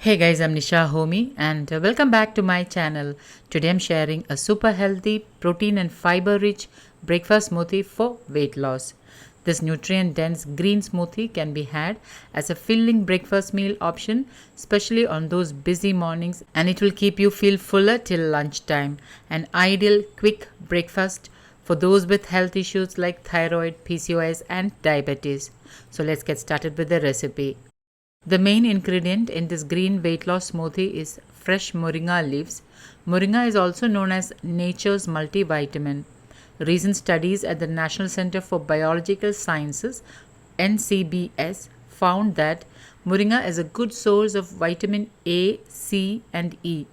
Hey guys, I'm Nisa Homey and welcome back to my channel. Today I'm sharing a super healthy, protein and fiber rich breakfast smoothie for weight loss. This nutrient dense green smoothie can be had as a filling breakfast meal option, especially on those busy mornings, and it will keep you feel fuller till lunchtime. An ideal quick breakfast for those with health issues like thyroid, PCOS and diabetes. So let's get started with the recipe. The main ingredient in this green weight loss smoothie is fresh moringa leaves. Moringa is also known as nature's multivitamin. Recent studies at the National Center for Biological Sciences (NCBS) found that moringa is a good source of vitamin A, C, and E.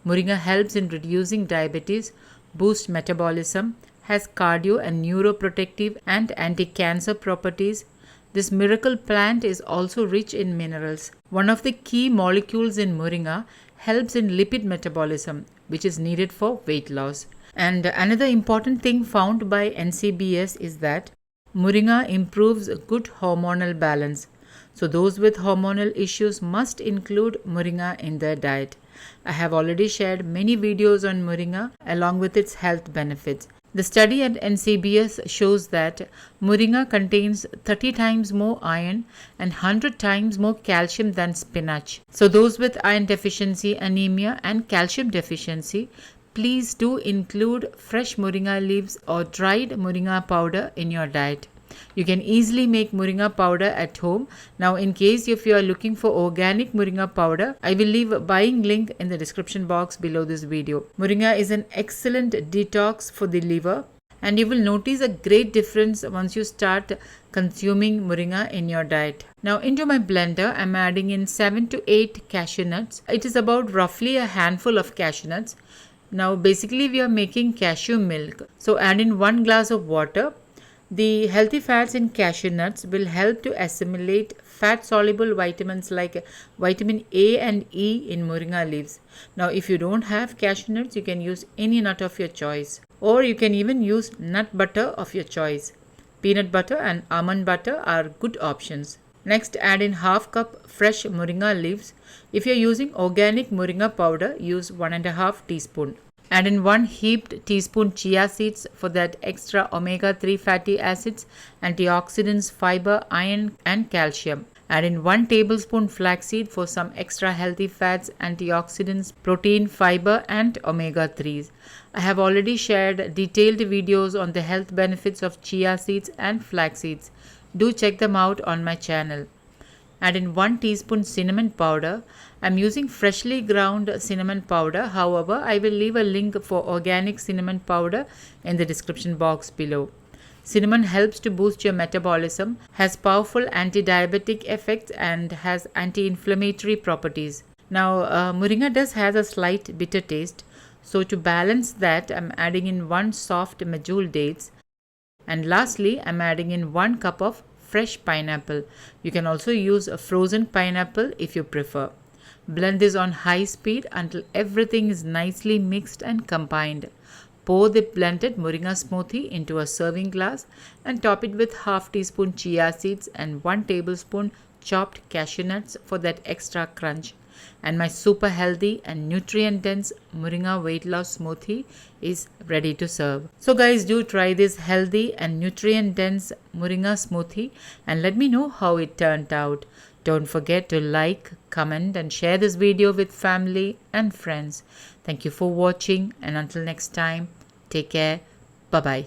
Moringa helps in reducing diabetes, boosts metabolism, has cardio and neuroprotective and anti-cancer properties. This miracle plant is also rich in minerals. One of the key molecules in moringa helps in lipid metabolism, which is needed for weight loss. And another important thing found by NCBS is that moringa improves good hormonal balance. So those with hormonal issues must include moringa in their diet. I have already shared many videos on moringa along with its health benefits. The study at NCBS shows that moringa contains 30 times more iron and 100 times more calcium than spinach. So those with iron deficiency, anemia and calcium deficiency, please do include fresh moringa leaves or dried moringa powder in your diet. You can easily make moringa powder at home. Now in case if you are looking for organic moringa powder, I will leave a buying link in the description box below this video. Moringa is an excellent detox for the liver and you will notice a great difference once you start consuming moringa in your diet. Now into my blender, I'm adding in 7 to 8 cashew nuts. It is about roughly a handful of cashew nuts. Now basically we are making cashew milk. So add in 1 glass of water. The healthy fats in cashew nuts will help to assimilate fat-soluble vitamins like vitamin A and E in moringa leaves. Now, if you don't have cashew nuts, you can use any nut of your choice. Or you can even use nut butter of your choice. Peanut butter and almond butter are good options. Next, add in half cup fresh moringa leaves. If you are using organic moringa powder, use 1.5 teaspoon. Add in 1 heaped teaspoon chia seeds for that extra omega-3 fatty acids, antioxidants, fiber, iron and calcium. Add in 1 tablespoon flaxseed for some extra healthy fats, antioxidants, protein, fiber and omega-3s. I have already shared detailed videos on the health benefits of chia seeds and flax seeds. Do check them out on my channel. Add in 1 teaspoon cinnamon powder. I'm using freshly ground cinnamon powder. However, I will leave a link for organic cinnamon powder in the description box below. Cinnamon helps to boost your metabolism, has powerful anti-diabetic effects and has anti-inflammatory properties. Now, moringa does has a slight bitter taste. So to balance that, I'm adding in 1 soft medjool dates. And lastly, I'm adding in 1 cup of fresh pineapple. You can also use a frozen pineapple if you prefer. Blend this on high speed until everything is nicely mixed and combined. Pour the blended moringa smoothie into a serving glass and top it with half teaspoon chia seeds and 1 tablespoon chopped cashew nuts for that extra crunch. And my super healthy and nutrient dense moringa weight loss smoothie is ready to serve. So guys, do try this healthy and nutrient dense moringa smoothie and let me know how it turned out. Don't forget to like, comment and share this video with family and friends. Thank you for watching and until next time, take care. Bye bye.